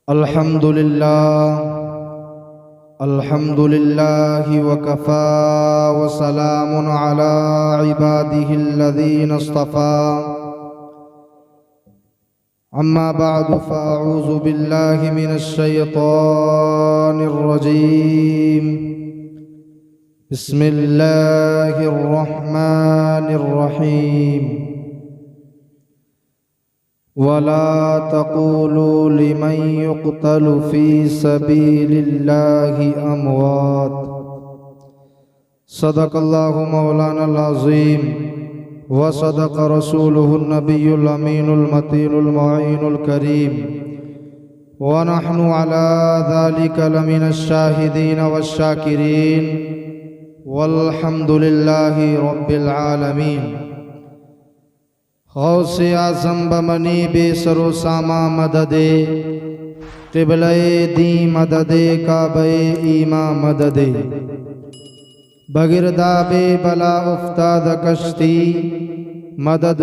الحمد لله وكفى وسلام على عباده الذين اصطفى أما بعد فأعوذ بالله من الشيطان الرجيم بسم الله الرحمن الرحيم ولا تقولوا لمن يقتل في سبيل الله أموات صدق الله مولانا العظيم وصدق رسوله النبي الأمين المتين المعين الكريم ونحن على ذلك لمن الشاهدين والشاكرين والحمد لله رب العالمين غوث اعظم بمنی بے سر و ساما مدد قبلہ دی مدد کعبہ ایماں مدد بگرداب بلا افتاد کشتی مدد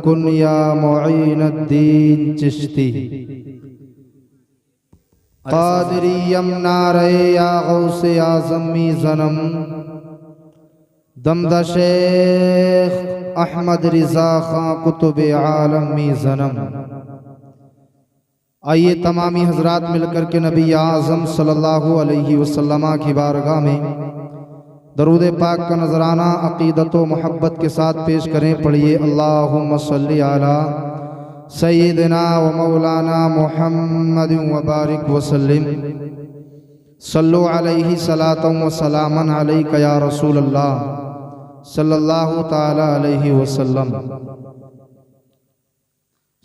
کن یا معین الدین چشتی قادریم نعرہ یا غوث اعظم می زنم دمدہ شیخ احمد رضا خان کتب عالم می زنم۔ آئیے تمامی حضرات مل کر کے نبی اعظم صلی اللہ علیہ وسلم کی بارگاہ میں درود پاک کا نذرانہ عقیدت و محبت کے ساتھ پیش کریں۔ پڑھیے اللہم صلی علی سیدنا و مولانا محمد وبارک وسلم صلو علیہ صلاۃ و سلاما علیک یا رسول اللہ صلی اللہ تعالی علیہ وسلم۔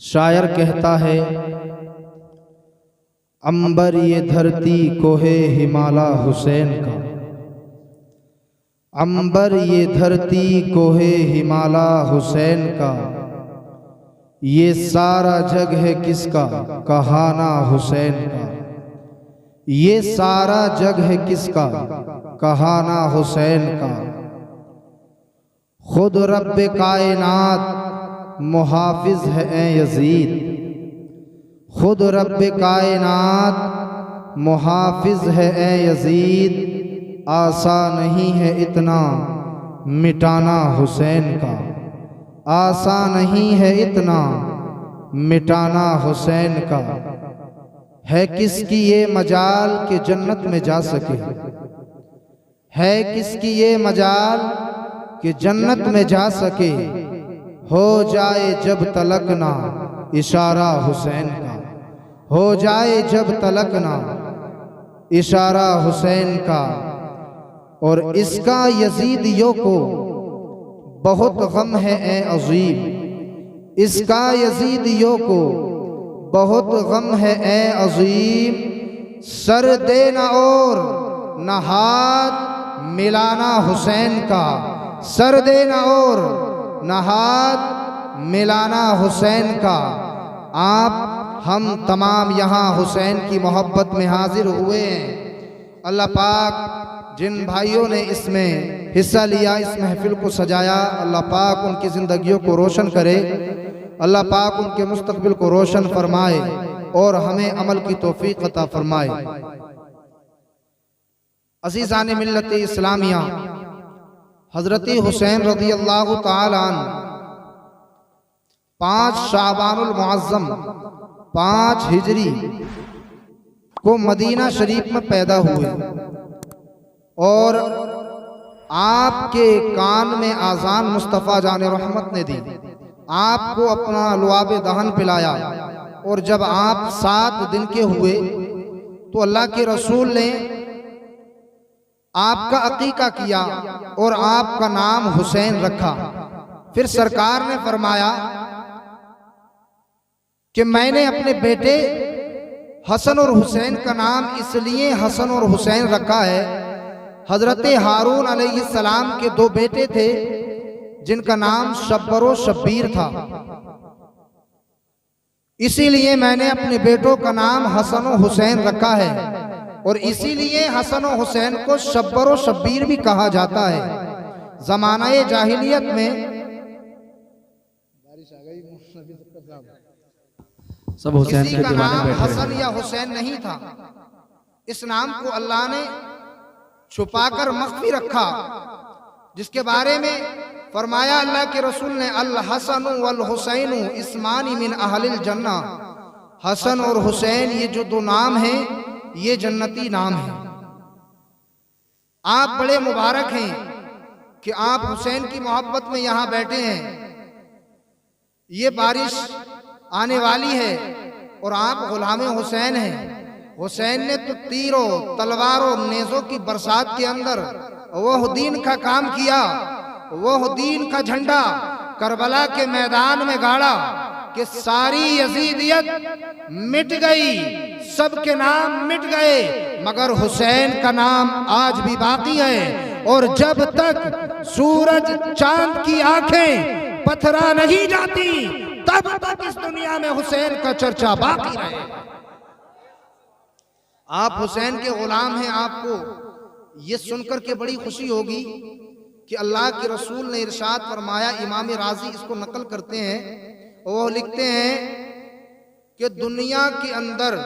شاعر کہتا ہے عنبر یہ دھرتی کوہ ہمالا حسین کا، عنبر یہ دھرتی کوہ ہمالا حسین کا، یہ سارا جگ ہے کس کا کہانا حسین کا، یہ سارا جگ ہے کس کا کہانا حسین کا، خود رب کائنات محافظ ہے اے یزید، خود رب کائنات محافظ ہے اے یزید، آسان نہیں ہے اتنا مٹانا حسین کا، آسان نہیں ہے اتنا مٹانا حسین کا، ہے کس کی یہ مجال کہ جنت میں جا سکے، ہے کس کی یہ مجال کہ جنت میں جا سکے، ہو جائے جب تلک نہ اشارہ حسین کا، ہو جائے جب تلک نہ اشارہ حسین کا، اور اس کا یزیدیوں کو بہت غم ہے اے عظیم، اس کا یزیدیوں کو بہت غم ہے اے عظیم، سر دینا اور نہ ہاتھ ملانا حسین کا، سر دینا اور نہ ہاتھ ملانا حسین کا۔ آپ ہم تمام یہاں حسین کی محبت میں حاضر ہوئے ہیں۔ اللہ پاک جن بھائیوں نے اس میں حصہ لیا، اس محفل کو سجایا، اللہ پاک ان کی زندگیوں کو روشن کرے، اللہ پاک ان کے مستقبل کو روشن فرمائے اور ہمیں عمل کی توفیق عطا فرمائے۔ عزیزان ملت اسلامیہ، حضرت حسین رضی اللہ تعالیٰ عنہ 5 شعبان المعظم 5 ہجری کو مدینہ شریف میں پیدا ہوئے، اور آپ کے کان میں آذان مصطفیٰ جان رحمت نے دی، آپ کو اپنا لعاب دہن پلایا، اور جب آپ 7 دن کے ہوئے تو اللہ کے رسول نے آپ کا عقیقہ کیا اور آپ کا نام حسین رکھا۔ پھر سرکار نے فرمایا کہ میں نے اپنے بیٹے حسن اور حسین کا نام اس لیے حسن اور حسین رکھا ہے، حضرت ہارون علیہ السلام کے 2 بیٹے تھے جن کا نام شبر و شبیر تھا، اسی لیے میں نے اپنے بیٹوں کا نام حسن و حسین رکھا ہے، اور اسی لیے حسن و حسین کو شبر و شبیر بھی کہا جاتا ہے۔ زمانہ جاہلیت میں سب حسین کسی کے کا دیوانے نام بیٹھے حسن رہے۔ یا حسین نہیں تھا، اس نام کو اللہ نے چھپا کر مخفی رکھا، جس کے بارے میں فرمایا اللہ کے رسول نے الحسن والحسین اسمان من اہل الجنہ، حسن اور حسین یہ جو دو نام ہیں یہ جنتی نام ہیں۔ آپ بڑے مبارک ہیں کہ آپ حسین کی محبت میں یہاں بیٹھے ہیں۔ یہ بارش آنے والی ہے اور آپ غلام حسین ہیں۔ حسین نے تو تیروں تلواروں نیزوں کی برسات کے اندر وہ دین کا کام کیا، وہ دین کا جھنڈا کربلا کے میدان میں گاڑا کہ ساری یزیدیت مٹ گئی، سب کے نام مٹ گئے، مگر حسین کا نام آج بھی باقی ہے۔ اور جب تک سورج چاند کی آنکھیں پتھرا نہیں جاتی تب تک اس دنیا میں حسین کا چرچا باقی رہے۔ آپ حسین کے غلام ہیں، آپ کو یہ سن کر کے بڑی خوشی ہوگی کہ اللہ کے رسول نے ارشاد فرمایا، امام راضی اس کو نقل کرتے ہیں، وہ لکھتے ہیں کہ دنیا کے اندر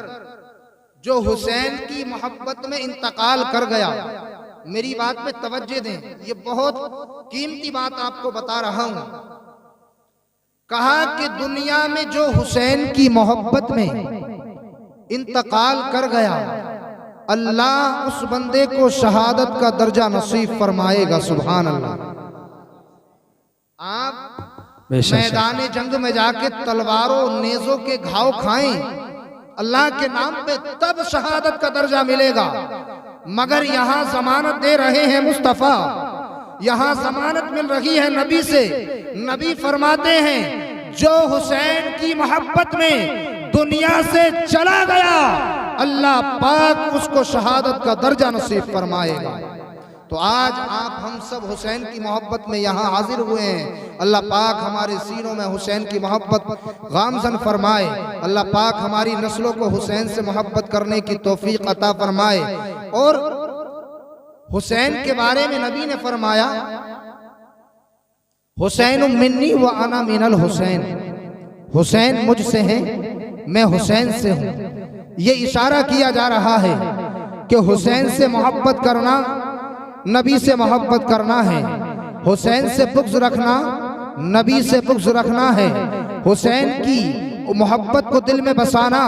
جو حسین کی محبت میں انتقال کر گیا، میری بات پہ توجہ دیں، یہ بہت قیمتی بات آپ کو بتا رہا ہوں۔ کہا کہ دنیا میں جو حسین کی محبت میں انتقال کر گیا، اللہ اس بندے کو شہادت کا درجہ نصیب فرمائے گا۔ سبحان اللہ۔ آپ میدان جنگ میں جا کے تلواروں نیزوں کے گھاؤ کھائیں، اللہ کے نام پہ تب شہادت کا درجہ ملے گا، مگر یہاں ضمانت دے رہے ہیں مصطفیٰ، یہاں ضمانت مل رہی ہے نبی سے۔ نبی فرماتے ہیں جو حسین کی محبت میں دنیا سے چلا گیا، اللہ پاک اس کو شہادت کا درجہ نصیب فرمائے گا۔ تو آج آپ ہم سب حسین کی محبت میں یہاں حاضر ہوئے ہیں۔ اللہ پاک ہمارے سینوں میں حسین کی محبت غامزن فرمائے، اللہ پاک ہماری نسلوں کو حسین سے محبت کرنے کی توفیق عطا فرمائے۔ اور حسین کے بارے میں نبی نے فرمایا، حسین منی و انا من الحسین، حسین مجھ سے ہیں، میں حسین سے ہوں۔ یہ اشارہ کیا جا رہا ہے کہ حسین سے محبت کرنا نبی سے محبت کرنا ہے، حسین سے بغض رکھنا نبی سے بغض رکھنا ہے، حسین کی محبت کو دل میں بسانا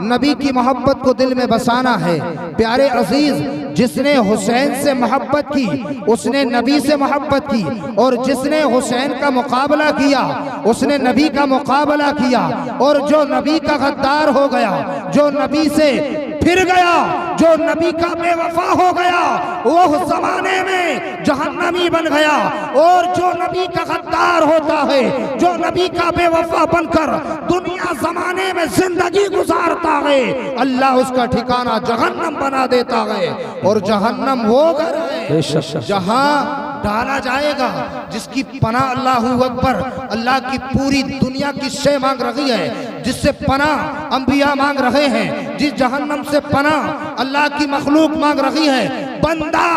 نبی کی محبت کو دل میں بسانا ہے۔ پیارے عزیز، جس نے حسین سے محبت کی اس نے نبی سے محبت کی، اور جس نے حسین کا مقابلہ کیا اس نے نبی کا مقابلہ کیا، اور جو نبی کا غدار ہو گیا، جو نبی سے پھر گیا، جو نبی کا بے وفا ہو گیا، وہ زمانے میں جہنمی بن گیا، اور جو نبی کا غدار ہوتا ہے، جو نبی کا بے وفا بن کر دنیا زمانے میں زندگی گزارتا ہے، اللہ اس کا ٹھکانہ جہنم بنا دیتا ہے۔ اور جہنم وہ گھر ہے جہاں ڈالا جائے گا جس کی پناہ اللہ اکبر اللہ کی پوری دنیا کی شے مانگ رہی ہے، جس سے پناہ انبیاء مانگ رہے ہیں، جس جہنم سے پناہ اللہ کی مخلوق مانگ رہی ہے، بندہ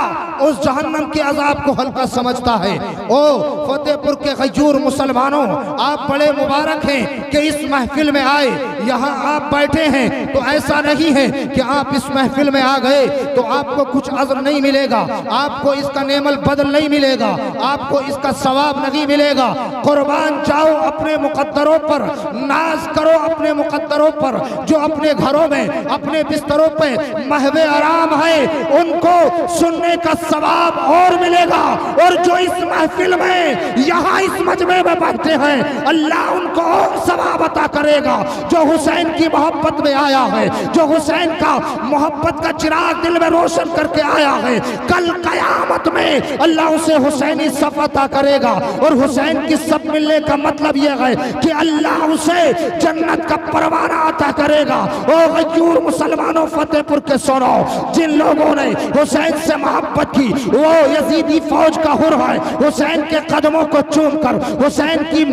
اس جہنم کے عذاب کو ہلکا سمجھتا ہے۔ او فتح پور کے غیور مسلمانوں، آپ بڑے مبارک ہیں کہ اس محفل میں آئے، یہاں آپ بیٹھے ہیں تو ایسا نہیں ہے کہ آپ اس محفل میں آ گئے تو آپ کو کچھ عذر نہیں ملے گا، آپ کو اس کا نعم البدل نہیں ملے گا، آپ کو اس کا ثواب نہیں ملے گا۔ قربان جاؤ اپنے مقدروں پر، ناز کرو اپنے مقدروں پر، جو اپنے گھروں میں اپنے بستروں پہ محو آرام ہے ان کو سننے کا ثواب اور ملے گا، اور جو اس محفل میں یہاں اس مجمع میں بیٹھے ہیں اللہ ان کو اور ثواب عطا کرے گا۔ جو حسین کی محبت میں آیا ہے، جو حسین کا محبت کا چراغ دل میں روشن کر کے آیا ہے، کل قیامت میں اللہ اسے حسینی صف عطا کرے گا، اور حسین کی صف ملنے کا مطلب یہ ہے کہ اللہ اسے جنت کا پروانہ عطا کرے گا۔ او غیور مسلمانوں فتح پور کے سنو، جن لوگوں نے حسین حسین سے محبت کی، وہ یزیدی فوج کا حر ہے، حسین کے قدموں کو چوم کر حسین کی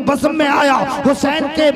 بزم میں آیا، حسین کے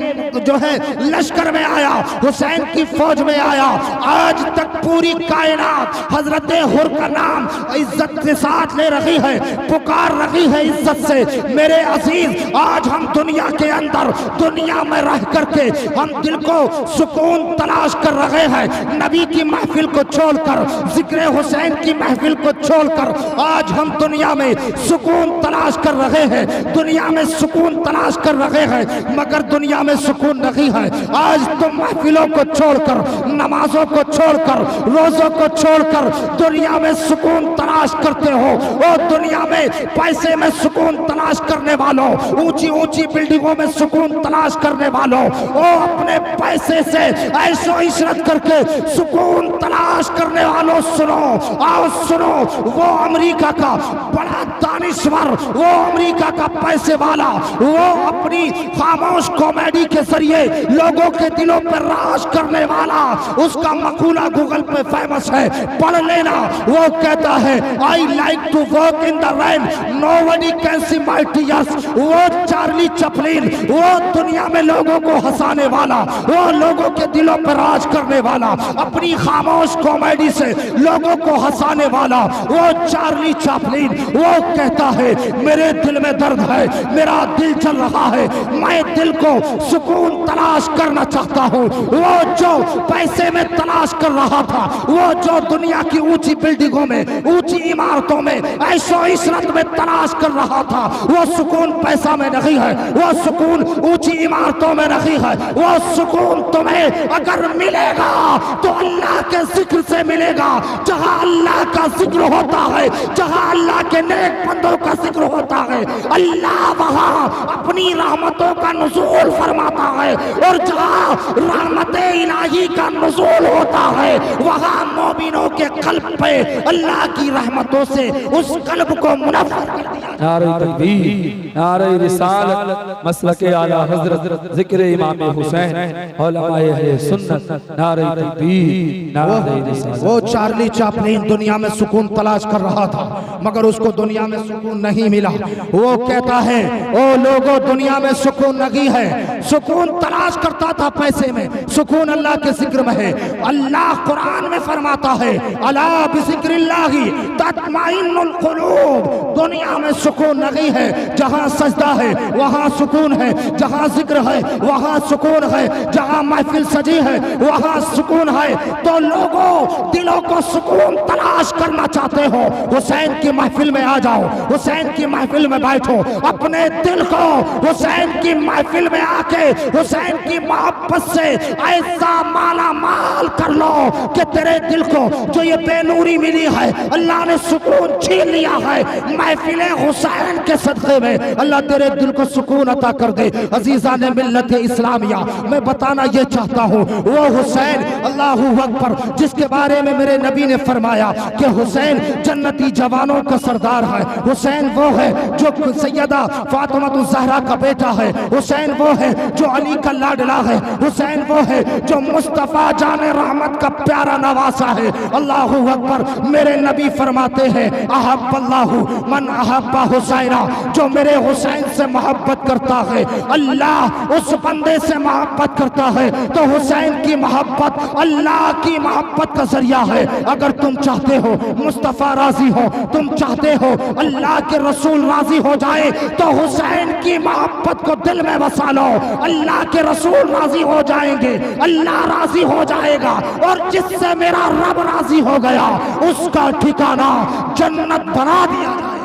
جو ہے لشکر میں آیا، حسین کی فوج میں آیا۔ آج تک پوری کائنات حضرت حر کا نام عزت کے ساتھ لے رہی ہے، پکار رہی ہے عزت سے۔ میرے عزیز، آج ہم دنیا کے اندر، دنیا میں رہ کر کے ہم دل کو سکون تلاش کر رہے ہیں، نبی کی محفل کو چھوڑ کر، ذکر حسین کی محفل کو چھوڑ کر آج ہم دنیا میں سکون تلاش کر رہے ہیں، دنیا میں سکون تلاش کر رہے ہیں، مگر دنیا میں سکون نہیں ہے۔ آج تم محفلوں کو چھوڑ کر، نمازوں کو چھوڑ کر، روزوں کو چھوڑ کر دنیا میں سکون تلاش کرتے ہو۔ اور دنیا میں پیسے میں سکون تلاش کرنے والوں، اونچی اونچی بلڈنگوں میں سکون تلاش کرنے والوں، اور اپنے پیسے سے عیش و عشرت کر کے سکون تلاش کرنے والوں، سنو، آؤ سنو، وہ امریکہ کا بڑا دانشور، وہ امریکہ کا پیسے والا، وہ اپنی خاموش کامیڈی کے ذریعے لوگوں کے دلوں پر راج کرنے والا، اس کا مقولہ گوگل پہ فیمس ہے، پڑھ لینا۔ وہ کہتا ہے I like to work in the rain, nobody can see my tears۔ وہ چارلی چپلین، وہ دنیا میں لوگوں کو ہنسانے والا، وہ لوگوں کے دلوں پر راج کرنے والا، اپنی خاموش کامیڈی سے لوگوں کو ہنسانے والا، وہ چارلی چپلین، وہ کہتا ہے میرے دل میں درد ہے، میرا دل چل رہا ہے، میں دل کو سکون تلاش کرنا چاہتا ہوں۔ وہ جو پیسے میں تلاش کر رہا تھا، وہ جو دنیا کی اونچی بلڈنگوں میں، اونچی عمارتوں میں، عیش و عشرت میں تلاش کر رہا تھا، وہ سکون پیسہ میں نہیں ہے، وہ سکون اونچی عمارتوں میں نہیں ہے۔ وہ سکون تمہیں اگر ملے گا تو اللہ کے ذکر سے ملے گا۔ جہاں اللہ کا ذکر ہوتا ہے، جہاں اللہ کے نیک بندوں کا ذکر ہوتا ہے، اللہ وہاں اپنی رحمتوں کا نزول فرماتا ہے، اور جہاں رحمت الہی کا نزول ہوتا ہے وہاں مومنوں کے قلب پہ اللہ کی رحمتوں سے اس قلب کو منور کر دیا۔ نعرہ تکبیر، نعرہ رسالت، مسلک اعلی حضرت، ذکر امام حسین، علماء اہل سنت، نعرہ تکبیر، نعرہ رسالت۔ وہ چارلی چپلین دنیا میں سکون تلاش کر رہا تھا، مگر اس کو دنیا میں سکون نہیں ملا۔ وہ کہتا ہے او لوگوں، دنیا میں سکون نہیں ہے، سکون تلاش کرتا تھا پیسے میں، سکون اللہ کے ذکر میں ہے۔ اللہ قرآن میں فرماتا ہے الا بذکر اللہ تطمئن القلوب۔ دنیا میں سکون نہیں ہے، جہاں سجدہ ہے وہاں سکون ہے، جہاں ذکر ہے وہاں سکون ہے، جہاں محفل سجی ہے وہاں سکون ہے۔ تو لوگوں، دلوں کو سکون تلاش کرنا چاہتے ہو، حسین کی محفل میں آ جاؤ، حسین کی محفل میں بیٹھو، اپنے دل کو حسین کی محفل میں آ کے حسین کی محبت سے ایسا مالا مال کر لو کہ تیرے دل کو جو یہ بے نوری ملی ہے، اللہ نے سکون چھین لیا ہے، محفل حسین کے صدقے میں اللہ تیرے دل کو سکون عطا کر دے۔ عزیزان ملت اسلامیہ، میں بتانا یہ چاہتا ہوں، وہ حسین اللہ اکبر جس کے بارے میں میرے نبی نے فرمایا کہ حسین جنتی جوانوں کا سردار ہے، حسین وہ ہے جو سیدہ فاطمہ الزہرا کا بیٹا ہے، حسین وہ ہے جو علی کا لاڈلا ہے، حسین وہ ہے جو مصطفیٰ جان رحمت کا پیارا نواسا ہے۔ اللہ اکبر۔ میرے نبی فرماتے ہیں احب اللہ من احب حسینہ، جو میرے حسین سے محبت کرتا ہے اللہ اس بندے سے محبت کرتا ہے۔ تو حسین کی محبت اللہ کی محبت کا ذریعہ ہے۔ اگر تم چاہتے ہو مصطفیٰ راضی ہو، تم چاہتے ہو اللہ کے رسول راضی ہو جائے، تو حسین کی محبت کو دل میں بسا لو، اللہ کے رسول راضی ہو جائیں گے، اللہ راضی ہو جائے گا، اور جس سے میرا رب راضی ہو گیا اس کا ٹھکانہ جنت بنا دیا جائے۔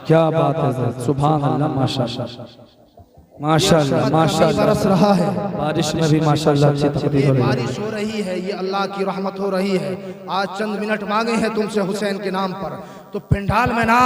کیا بات ہے، سبحان اللہ، ماشاءاللہ ماشاءاللہ ماشاءاللہ۔ برس رہا ہے، بارش میں بھی ماشاءاللہ اچھی تقریر ہو رہی ہے۔ بارش ہو رہی ہے، یہ اللہ کی رحمت ہو رہی ہے۔ آج چند منٹ مانگے ہیں تم سے حسین کے نام پر، تو پنڈال میں نہ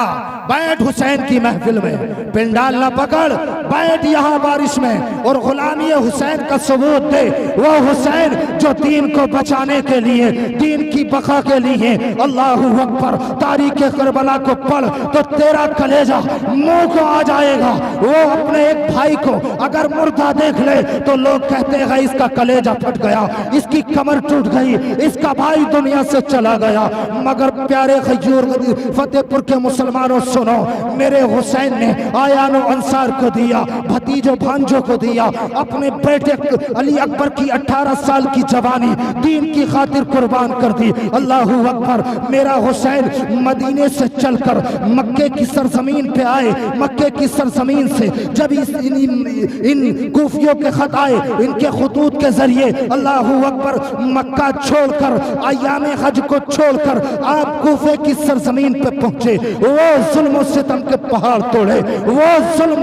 بیٹھ حسین کی محفل میں، پنڈال نہ پکڑ بیٹھ یہاں بارش میں، اور غلامی حسین کا ثبوت دے، وہ حسین جو دین کو بچانے کے لیے، دین کی بقا کے لیے اللہ اکبر تاریخ کربلا کو پڑھ تو تیرا کلیجہ منہ کو آ جائے گا۔ وہ اپنے ایک بھائی کو اگر مردہ دیکھ لے تو لوگ کہتے ہیں اس کا کلیجہ پھٹ گیا، اس کی کمر ٹوٹ گئی، اس کا بھائی دنیا سے چلا گیا۔ مگر پیارے غیور فتح پور کے مسلمانوں سنو، میرے حسین نے آیان و انصار کو دیا، بھتیجوں بھانجوں کو دیا، اپنے بیٹے علی اکبر کی 18 سال کی جوانی دین کی خاطر قربان کر دی۔ اللہ اکبر، میرا حسین مدینے سے چل کر مکے کی سرزمین پہ آئے، مکے کی سرزمین سے جب ان کوفیوں کے خط آئے، ان کے خطوط کے ذریعے اللہ اکبر مکہ چھوڑ کر ایام حج کو چھوڑ کر آپ کوفے کی سرزمین پہ پہنچے، وہ ظلم و ستم کے پہاڑ توڑے، وہ ظلم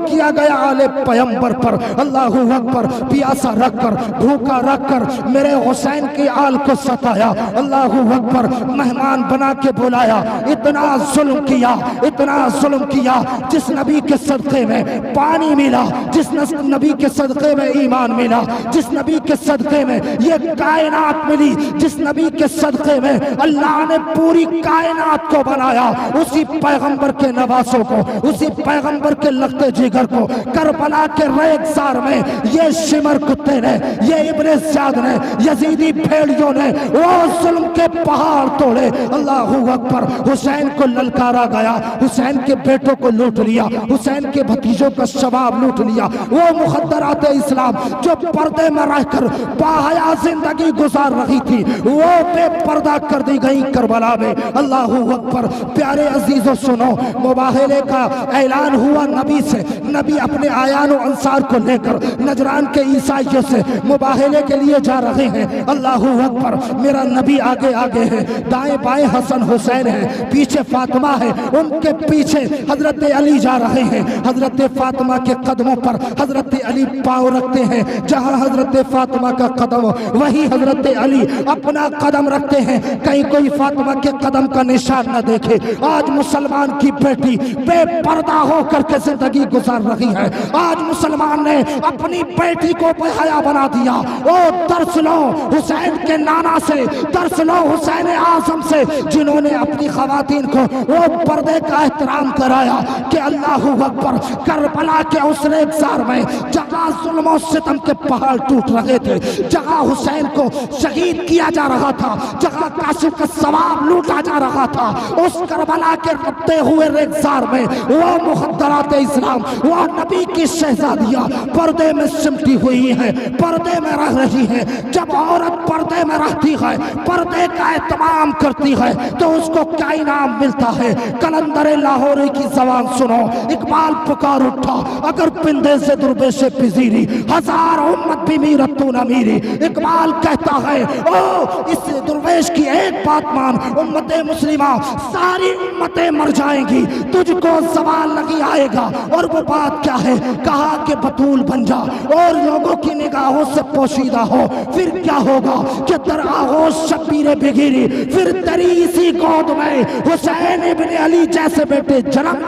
کیا گیا آل پیغمبر پر۔ اللہ اکبر، پیاسا رکھ کر بھوکا رکھ کر میرے حسین کی آل کو ستایا، اللہ اکبر مہمان بنا کے بلایا، اتنا ظلم کیا، جس نبی کے صدقے میں پانی ملا، جس نبی کے صدقے میں ایمان ملا، جس نبی کے صدقے میں یہ کائنات ملی، جس نبی کے صدقے میں اللہ نے پوری کائنات کو بنایا، اسی پیغمبر کے نواسوں کو، اسی پیغمبر کے لخت جگر کو کربلا کے ریگزار میں یہ شمر کتے نے، یہ ابن زیاد نے، یزیدی بھیڑیوں نے وہ ظلم کے پہاڑ توڑے۔ اللہ اکبر، حسین کو للکارا گیا، حسین کے بیٹوں کو لوٹ لیا، حسین کے بھتیجوں کا شباب لوٹ لیا، وہ مخدرات اسلام جو پردے میں رہ کر باحیا زندگی گزار رہی تھی وہ بے پردہ کر دی گئی کربلا میں۔ اللہ اکبر، پیارے عزیزوں سنو، مباہلے کا اعلان ہوا نبی سے، نبی اپنے آیان و انصار کو لے کر نجران کے عیسائیوں سے مباہلے کے لیے جا رہے ہیں۔ اللہ اکبر، میرا نبی آگے آگے ہے، دائیں بائیں حسن حسین ہے، پیچھے فاطمہ ہے، ان کے پیچھے حضرت علی جا رہے ہیں۔ حضرت فاطمہ کے قدموں پر حضرت علی پاؤں رکھتے ہیں، جہاں حضرت فاطمہ کا قدم وہی حضرت علی اپنا قدم رکھتے ہیں، کہیں کوئی فاطمہ کے قدم کا نشان نہ دیکھے۔ آج مسلمان کی بیٹی بے پردہ ہو کر کے زندگی گزار رہی ہے، آج مسلمان نے اپنی بیٹی کو بے حیا بنا دیا۔ او درس لو حسین کے نانا سے، درس لو حسین اعظم سے، جنہوں نے اپنی خواتین کو وہ پردے کا احترام کرایا کہ اللہ اکبر، کربلا کے اس ریگزار میں جہاں ظلم و ستم کے پہاڑ ٹوٹ رہے تھے، جہاں حسین کو شہید کیا جا رہا تھا، جہاں قاسم کا ثواب لوٹا جا رہا تھا، اس کربلا کے ربتے ہوئے ریگزار میں وہ مخدرات اسلام، وہ نبی کی شہزادیاں پردے میں سمٹی ہوئی ہیں، پردے میں رہ رہی ہیں۔ جب عورت پردے میں رہتی ہے، پردے کا اہتمام کرتی ہے تو اس کو کیا انعام ملتا ہے؟ کلندر لاہوری کی زبان سنو، اقبال پکار اٹھا اگر پندے سے درویش پذیری، ہزار امت بھی میرت تو نہ میری۔ اقبال کہتا ہے او اس درویش کی ایک بات مان، امت مسلمہ ساری امتیں مر جائیں گی، تجھ کو زوال نہیں آئے گا۔ اور وہ بات کیا ہے؟ کہا کہ بطول بن جا اور لوگوں کی نگاہوں سے پوشیدہ ہو، پھر کیا ہوگا کہ در آغوش شبیر بگیری، پھر تری اسی گود میں حسین ابن علی جیسے بیٹے جنم۔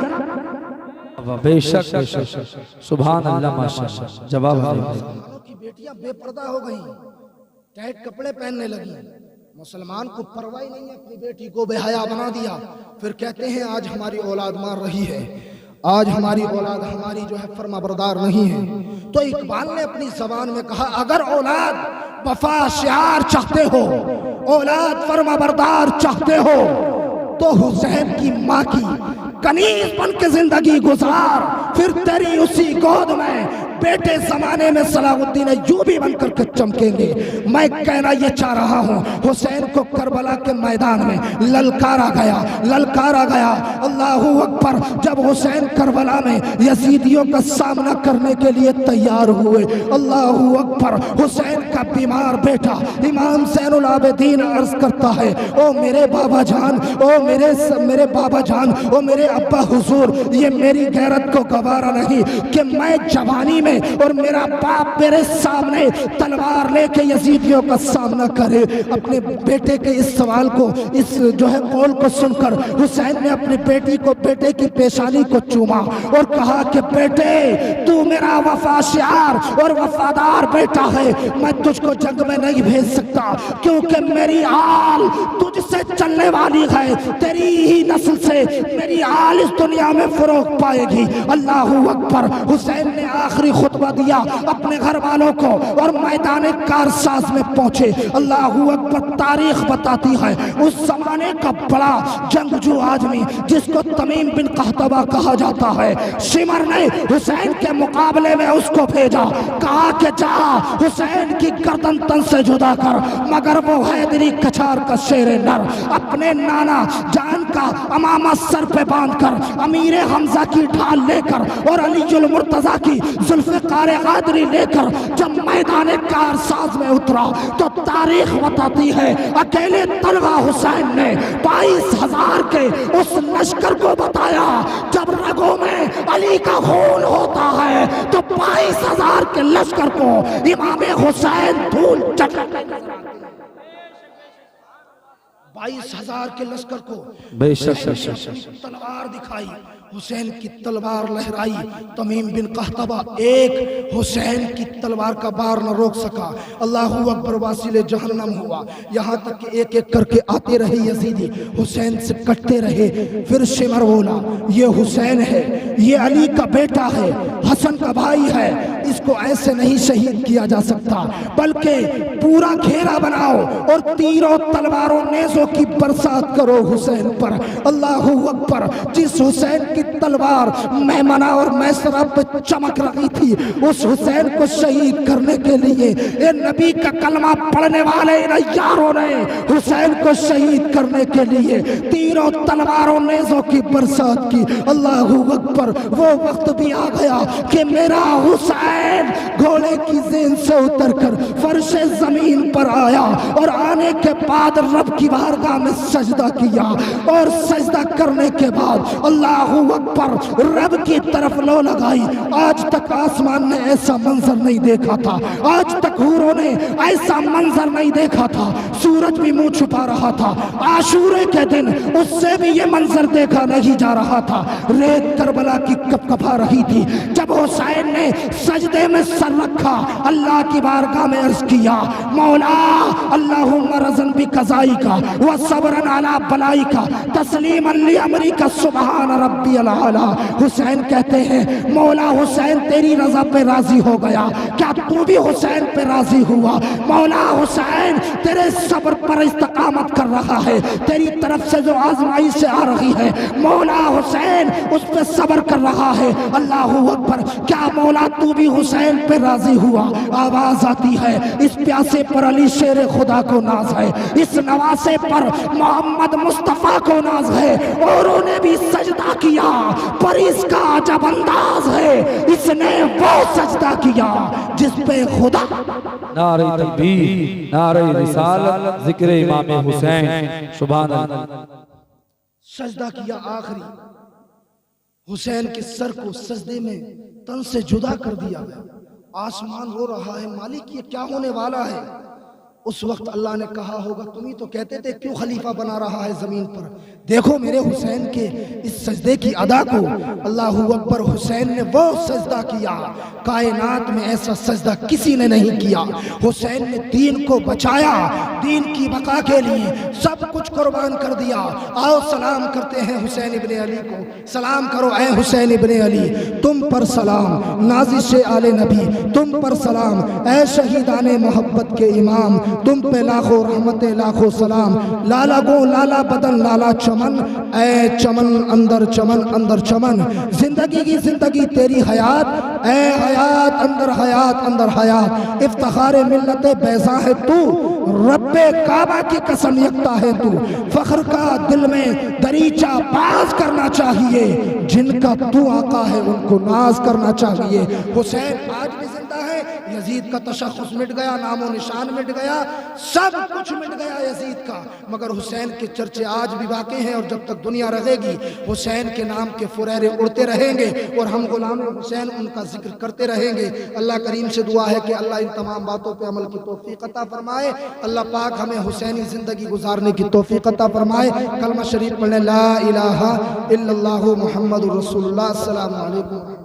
بے شک سبحان اللہ ماشاءاللہ، جواب مسلمانوں کی بیٹیاں بے پردہ ہو گئیں، ٹائٹ کپڑے پہننے لگی، مسلمان کو پرواہ نہیں ہے، اپنی بیٹی کو بے حیا بنا دیا۔ پھر کہتے ہیں آج ہماری اولاد مار رہی ہے، آج ہماری اولاد ہماری جو ہے فرما بردار نہیں ہے۔ تو اقبال نے اپنی زبان میں کہا اگر اولاد وفا شعار چاہتے ہو، اولاد فرما بردار چاہتے ہو تو حسین کی ماں کی کنیز بن کے زندگی گزار، پھر تیری اسی گود میں بیٹے زمانے میں صلاح الدین ایوبی بن کر کے چمکیں گے۔ میں کہنا یہ چاہ رہا ہوں، حسین کو کربلا کے میدان میں للکارا گیا۔ اللہ اکبر، جب حسین کربلا میں یزیدیوں کا سامنا کرنے کے لیے تیار ہوئے، اللہ اکبر، حسین کا بیمار بیٹا امام زین العابدین عرض کرتا ہے او میرے بابا جان، او میرے بابا جان، او میرے ابا حضور، یہ میری غیرت کو گواہ گوارا نہیں کہ میں جوانی میں اور میرا باپ میرے سامنے تلوار لے کے یزیدیوں کا سامنا کرے۔ اپنے بیٹے کے اس سوال کو، اس جو ہے قول کو سن کر حسین نے اپنی بیٹی کو، بیٹے کی پیشانی کو چوما اور کہا کہ بیٹے تو میرا وفا شعار اور وفادار بیٹا ہے، میں تجھ کو جنگ میں نہیں بھیج سکتا کیونکہ میری آل تجھ سے چلنے والی ہے، تیری ہی نسل سے میری آل اس دنیا میں فروغ پائے گی۔ اللہ اکبر۔ حسین نے آخری خطبہ دیا اپنے گھر والوں کو اور میدان کارساز میں پہنچے۔ اللہ اکبر۔ تاریخ بتاتی ہے اس زمانے کا بڑا جنگجو آدمی جس کو تمیم بن قحطبہ کہا جاتا ہے، شمر نے حسین کے مقابلے میں اس کو بھیجا، کہا کہ جا حسین کی گردن تن سے جدا کر، مگر وہ حیدری کچھار کا شیر نر اپنے نانا جان کا امامہ سر پہ باندھ کر، امیر حمزہ کی ڈھال لے کر اور علی المرتضیٰ کی ذوالفقار قادری لے کر جب میدان کارساز میں اترا تو تاریخ بتاتی ہے اکیلے طلحہ حسین نے 22,000 کے اس لشکر کو بتایا، جب رگوں میں علی کا خون ہوتا ہے تو 22,000 کے لشکر کو امام حسین دھول چٹاتے نظر آتے ہیں۔ 22,000 کے لشکر کو بے شک تلوار دکھائی، حسین کی تلوار لہرائی، تمیم بن قحطبہ ایک حسین کی تلوار کا بار نہ روک سکا۔ اللہ اکبر۔ واصل جہنم ہوا، یہاں تک کہ ایک ایک کر کے آتے رہے یزیدی، حسین سے کٹتے رہے۔ پھر شمر بولا یہ حسین ہے، یہ علی کا بیٹا ہے، حسن کا بھائی ہے، اس کو ایسے نہیں شہید کیا جا سکتا، بلکہ پورا گھیرا بناؤ اور تیروں تلواروں نیزوں کی برسات کرو حسین پر۔ اللہ اکبر۔ جس حسین کی تلوار میمنہ اور میسرہ پہ چمک رہی تھی، اس حسین کو شہید کرنے کے لیے اے نبی کا کلمہ پڑھنے والے یاروں نے حسین کو شہید کرنے کے لیے تیروں تلواروں نیزوں کی برسات کی۔ اللہ اکبر۔ وہ وقت بھی آ گیا کہ میرا حسین گھوڑے کی زین سے اتر کر فرش زمین پر آیا اور آنے کے بعد رب کی بارگاہ میں سجدہ کیا، اور سجدہ کرنے کے بعد اللہ اکبر رب کی طرف لو لگائی۔ آج تک آسمان نے ایسا منظر نہیں دیکھا تھا، آج تک حوروں نے ایسا منظر نہیں دیکھا تھا، سورج بھی منہ چھپا رہا تھا، عاشورے کے دن اس سے بھی یہ منظر دیکھا نہیں جا رہا تھا۔ ریت کربلا کی کپ کپا رہی تھی جب حسین نے سجدے میں سر رکھا، اللہ کی بارگاہ میں عرض کیا مولا اللہم رضن بقضائک وصبرا علی بلائک تسلیما لامرک سبحان ربی العالی۔ حسین کہتے ہیں مولا حسین تیری رضا پہ راضی ہو گیا، کیا تو بھی حسین پہ راضی ہوا؟ مولا حسین تیرے صبر پر استقامت کر رہا ہے، تیری طرف سے جو آزمائش سے آ رہی ہے مولا حسین اس پہ صبر کر رہا ہے۔ اللہ اکبر۔ کیا مولا تو بھی حسین پہ راضی ہوا؟ آواز آتی ہے اس پیاسے پر علی شیر خدا کو ناز ہے، اس نواسے پر محمد مصطفیٰ کو ناز ہے، اور انہیں بھی سجدہ کیا، پر اس کا عجب انداز ہے اس نے وہ سجدہ کیا جس پہ خدا۔ نعرہ تکبیر، نعرہ رسالت، ذکر امام حسین، سبحان اللہ۔ سجدہ کیا آخری، حسین کے سر کو سجدے میں تن سے جدا کر دیا گیا۔ آسمان رو رہا ہے مالک یہ کیا ہونے والا ہے؟ اس وقت اللہ نے کہا ہوگا تم ہی تو کہتے تھے کیوں خلیفہ بنا رہا ہے زمین پر، دیکھو میرے حسین کے اس سجدے کی ادا کو۔ اللہ اکبر۔ حسین نے وہ سجدہ کیا، کائنات میں ایسا سجدہ کسی نے نہیں کیا۔ حسین نے دین کو بچایا، دین کی بقا کے لیے سب کچھ قربان کر دیا۔ آؤ سلام کرتے ہیں حسین ابن علی کو، سلام کرو اے حسین ابن علی، تم پر سلام نازش آل نبی، تم پر سلام اے شہیدان محبت کے امام، تم پہ لاکھوں رحمت لاکھوں سلام، لالا گو لالا بدن لالا چمن، اے چمن اندر چمن اندر چمن، زندگی کی زندگی تیری حیات، اے حیات اندر حیات اندر حیات، افتخار ملت بیضا ہے تو، رب کعبہ کی قسم یکتا ہے تو، فخر کا دل میں دریچہ باز کرنا چاہیے، جن کا تو آقا ہے ان کو ناز کرنا چاہیے۔ حسین آج بھی زندہ ہے یزید کا تشخص مٹ گیا، نام و نشان مٹ گیا، سب کچھ مٹ گیا یزید کا، مگر حسین کے چرچے آج بھی باقی ہیں، اور جب تک دنیا رہے گی حسین کے نام کے فریرے اڑتے رہیں گے اور ہم غلام حسین ان کا ذکر کرتے رہیں گے۔ اللہ کریم سے دعا ہے کہ اللہ ان تمام باتوں پہ عمل کی توفیق عطا فرمائے، اللہ پاک ہمیں حسینی زندگی گزارنے کی توفیق عطا فرمائے۔ کلمہ شریف پڑھیں، لا الہ الا اللہ محمد رسول اللہ۔ السلام علیکم۔